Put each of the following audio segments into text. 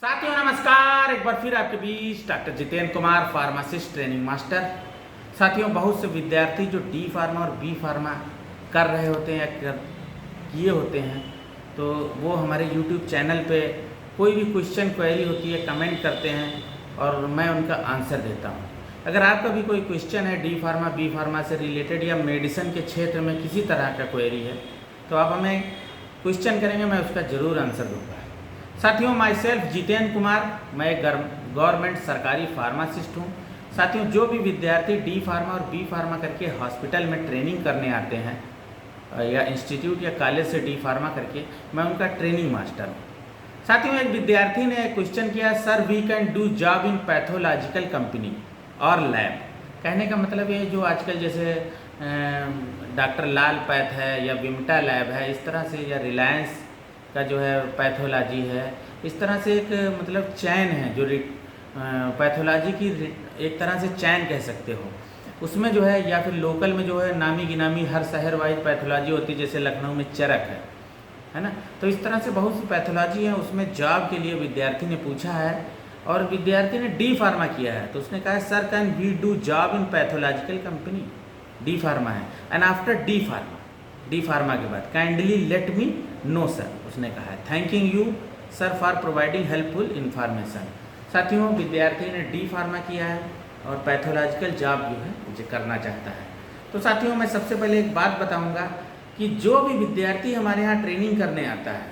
साथियों नमस्कार, एक बार फिर आपके बीच doctor Jitendra Kumar, pharmacist training master. साथियों, बहुत से विद्यार्थी जो डी फार्मा और बी फार्मा कर रहे होते हैं या किए होते हैं, तो वो हमारे यूट्यूब चैनल पे कोई भी क्वेश्चन क्वेरी होती है कमेंट करते हैं और मैं उनका आंसर देता हूँ। अगर आपका भी कोई क्वेश्चन है डी फार्मा बी फार्मा से रिलेटेड या मेडिसिन के क्षेत्र में किसी तरह का क्वेरी है, तो आप हमें क्वेश्चन करेंगे, मैं उसका ज़रूर आंसर दूँगा। साथियों, माई सेल्फ जितेंद्र कुमार, मैं एक गवर्नमेंट सरकारी फार्मासिस्ट हूँ। साथियों, जो भी विद्यार्थी डी फार्मा और बी फार्मा करके हॉस्पिटल में ट्रेनिंग करने आते हैं या इंस्टीट्यूट या कॉलेज से डी फार्मा करके, मैं उनका ट्रेनिंग मास्टर हूँ। साथियों, एक विद्यार्थी ने क्वेश्चन किया, sir we can do job in pathological company और लैब। कहने का मतलब ये जो आजकल जैसे डॉक्टर लाल पैथ है या विमटा लैब है, इस तरह से, या रिलायंस का जो है पैथोलॉजी है, इस तरह से एक मतलब चैन है जो पैथोलॉजी की एक तरह से चैन कह सकते हो। उसमें जो है, या फिर लोकल में जो है नामी गिनामी हर शहर वाइज पैथोलॉजी होती है, जैसे लखनऊ में चरक है ना। तो इस तरह से बहुत सी पैथोलॉजी है। उसमें जॉब के लिए विद्यार्थी ने पूछा है और विद्यार्थी ने डी फार्मा किया है, तो उसने कहा है, sir can we do job in pathological company. D pharma है एंड आफ्टर डी फार्मा के बाद kindly let me know sir, उसने कहा है। Thanking you sir for providing helpful information. साथियों, विद्यार्थी ने डी फार्मा किया है और पैथोलॉजिकल जॉब जो है मुझे करना चाहता है। तो साथियों, मैं सबसे पहले एक बात बताऊंगा कि जो भी विद्यार्थी हमारे यहाँ ट्रेनिंग करने आता है,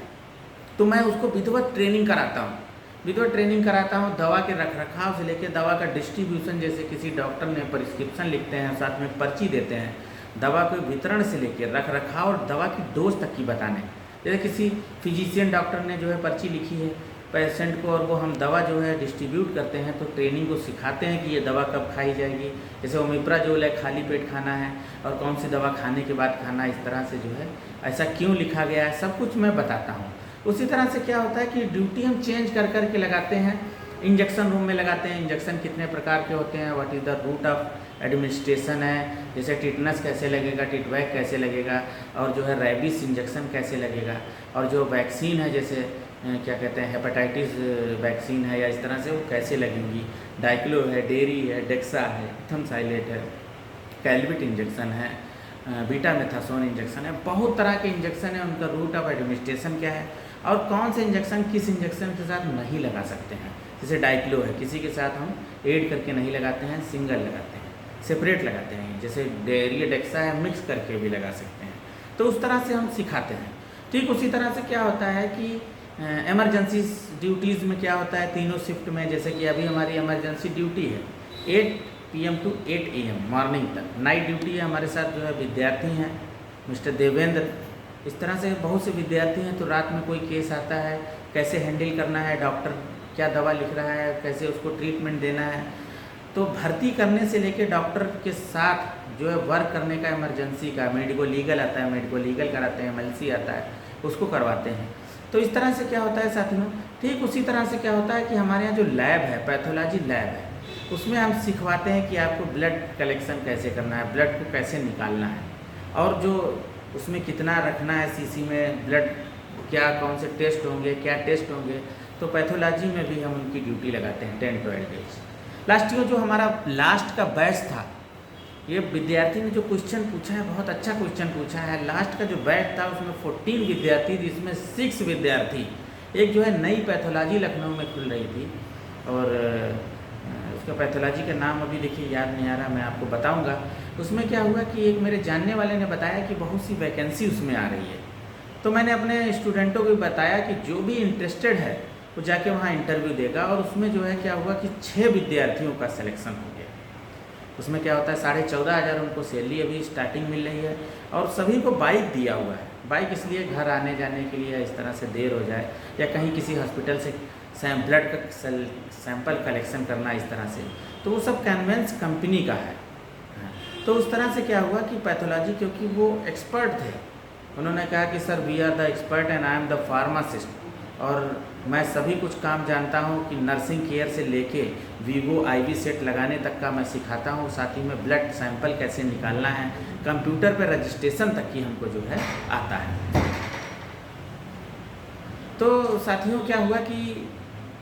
तो मैं उसको विधिवत ट्रेनिंग कराता हूँ। विधिवत ट्रेनिंग कराता हूँ दवा के रखरखाव से लेकर दवा का डिस्ट्रीब्यूशन, जैसे किसी डॉक्टर ने प्रिस्क्रिप्शन लिखते हैं, साथ में पर्ची देते हैं, दवा के वितरण से लेकर रखरखाव और दवा की डोज तक की बताने। जैसे किसी फिजिशियन डॉक्टर ने जो है पर्ची लिखी है पेशेंट को, और वो हम दवा जो है डिस्ट्रीब्यूट करते हैं, तो ट्रेनिंग को सिखाते हैं कि ये दवा कब खाई जाएगी। जैसे ओमेप्राजोल है, खाली पेट खाना है, और कौन सी दवा खाने के बाद खाना, इस तरह से जो है ऐसा क्यों लिखा गया है, सब कुछ मैं बताता हूँ। उसी तरह से क्या होता है कि ड्यूटी हम चेंज कर कर के लगाते हैं। इंजेक्शन रूम में लगाते हैं, इंजेक्शन कितने प्रकार के होते हैं, what is the route of administration है, जैसे टिटनस कैसे लगेगा, टिटवैक कैसे लगेगा, और जो है रेबिस इंजेक्शन कैसे लगेगा, और जो वैक्सीन है जैसे क्या कहते हैं हेपेटाइटिस वैक्सीन है, या इस तरह से वो कैसे लगेंगी। डाइक्लो है, डेरी है, डेक्सा है, थमसाइलेट है, कैलविट इंजेक्शन है, बीटामेथासोन इंजेक्शन है, बहुत तरह के इंजेक्शन है। उनका रूट ऑफ एडमिनिस्ट्रेशन क्या है और कौन से इंजेक्शन किस इंजेक्शन के साथ नहीं लगा सकते हैं। जैसे डाइक्लो है, किसी के साथ हम ऐड करके नहीं लगाते हैं, सिंगल लगाते हैं, सेपरेट लगाते हैं। जैसे डेरी डेक्सा है, मिक्स करके भी लगा सकते हैं। तो उस तरह से हम सिखाते हैं। ठीक उसी तरह से क्या होता है कि इमरजेंसी ड्यूटीज़ में क्या होता है, तीनों शिफ्ट में, जैसे कि अभी हमारी इमरजेंसी ड्यूटी है 8 PM टू 8 AM मॉर्निंग तक। नाइट ड्यूटी है, हमारे साथ जो है विद्यार्थी हैं मिस्टर देवेंद्र। इस तरह से बहुत से विद्यार्थी हैं। तो रात में कोई केस आता है, कैसे हैंडल करना है, डॉक्टर क्या दवा लिख रहा है, कैसे उसको ट्रीटमेंट देना है। तो भर्ती करने से लेके डॉक्टर के साथ जो है वर्क करने का, इमरजेंसी का, मेडिको लीगल आता है, मेडिको लीगल कराते हैं, MLC आता है, उसको करवाते हैं। तो इस तरह से क्या होता है साथियों, ठीक उसी तरह से क्या होता है कि हमारे यहाँ जो लैब है, पैथोलॉजी लैब है, उसमें हम सिखवाते हैं कि आपको ब्लड कलेक्शन कैसे करना है, ब्लड को कैसे निकालना है, और जो उसमें कितना रखना है सीसी में ब्लड, क्या कौन से टेस्ट होंगे, क्या टेस्ट होंगे। तो पैथोलॉजी में भी हम उनकी ड्यूटी लगाते हैं 10-12 डेज। लास्ट ईयर जो हमारा लास्ट का बैच था, ये विद्यार्थी ने जो क्वेश्चन पूछा है, बहुत अच्छा क्वेश्चन पूछा है। लास्ट का जो बैच था उसमें 14 विद्यार्थी, जिसमें 6 विद्यार्थी, एक जो है नई पैथोलॉजी लखनऊ में खुल रही थी, और उसका पैथोलॉजी का नाम अभी देखिए याद नहीं आ रहा, मैं आपको बताऊंगा। उसमें क्या हुआ कि एक मेरे जानने वाले ने बताया कि बहुत सी वैकेंसी उसमें आ रही है। तो मैंने अपने स्टूडेंटों को बताया कि जो भी इंटरेस्टेड है वो जाके वहाँ इंटरव्यू देगा, और उसमें जो है क्या हुआ कि 6 विद्यार्थियों का सिलेक्शन हो गया। उसमें क्या होता है, 14,500 उनको सैलरी अभी स्टार्टिंग मिल रही है, और सभी को बाइक दिया हुआ है। बाइक इसलिए घर आने जाने के लिए, इस तरह से देर हो जाए या कहीं किसी हॉस्पिटल से ब्लड का सैंपल कलेक्शन करना, इस तरह से, तो वो सब कन्वेंस कंपनी का है। तो उस तरह से क्या हुआ कि पैथोलॉजी, क्योंकि वो एक्सपर्ट थे, उन्होंने कहा कि sir we are the expert and I am the pharmacist, और मैं सभी कुछ काम जानता हूँ कि नर्सिंग केयर से लेके वीवो IV सेट लगाने तक का मैं सिखाता हूँ, साथ ही में ब्लड सैंपल कैसे निकालना है, कंप्यूटर पर रजिस्ट्रेशन तक की हमको जो है आता है। तो साथियों क्या हुआ कि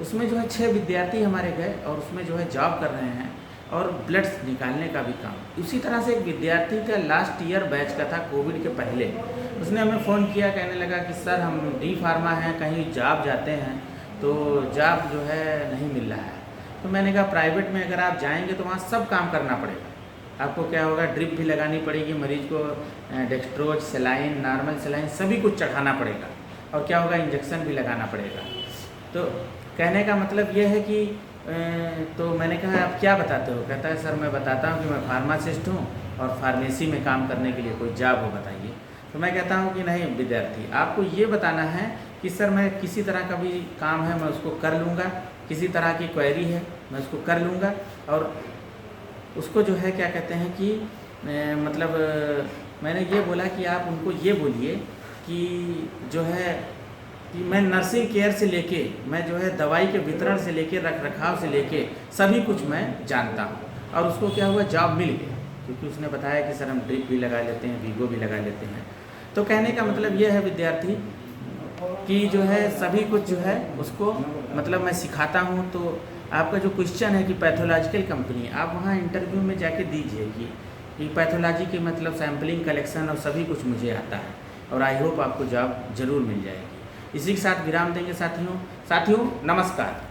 उसमें जो है 6 विद्यार्थी हमारे गए और उसमें जो है जॉब कर रहे हैं और ब्लड्स निकालने का भी काम। उसी तरह से एक विद्यार्थी का लास्ट ईयर बैच का था कोविड के पहले, उसने हमें फ़ोन किया, कहने लगा कि सर हम डी फार्मा हैं, कहीं जॉब जाते हैं तो जॉब जो है नहीं मिल रहा है। तो मैंने कहा प्राइवेट में अगर आप जाएंगे तो वहाँ सब काम करना पड़ेगा। आपको क्या होगा, ड्रिप भी लगानी पड़ेगी, मरीज को डेक्स्ट्रोज, सेलाइन, नॉर्मल सेलाइन सभी कुछ चढ़ाना पड़ेगा और क्या होगा, इंजेक्शन भी लगाना पड़ेगा। तो कहने का मतलब ये है कि तो मैंने कहा आप क्या बताते हो? कहता है सर मैं बताता हूँ कि मैं फार्मासिस्ट हूँ और फार्मेसी में काम करने के लिए कोई जॉब हो बताइए। तो मैं कहता हूँ कि नहीं विद्यार्थी, आपको ये बताना है कि सर मैं किसी तरह का भी काम है मैं उसको कर लूँगा, किसी तरह की क्वेरी है मैं उसको कर लूँगा। और उसको जो है क्या कहते हैं कि मतलब मैंने ये बोला कि आप उनको ये बोलिए कि जो है कि मैं नर्सिंग केयर से लेके, मैं जो है दवाई के वितरण से लेके, रख रखाव से लेके सभी कुछ मैं जानता हूँ। और उसको क्या हुआ, जॉब मिल गया, क्योंकि उसने बताया कि सर हम ड्रिप भी लगा लेते हैं, वीगो भी लगा लेते हैं। तो कहने का मतलब ये है विद्यार्थी कि जो है सभी कुछ जो है उसको मतलब मैं सिखाता हूँ। तो आपका जो क्वेश्चन है कि पैथोलॉजिकल कंपनी, आप वहाँ इंटरव्यू में जाके दीजिए कि पैथोलॉजी की मतलब सैम्पलिंग, कलेक्शन और सभी कुछ मुझे आता है और आई होप आपको जॉब ज़रूर मिल जाएगी। इसी के साथ विराम देंगे साथियों। नमस्कार।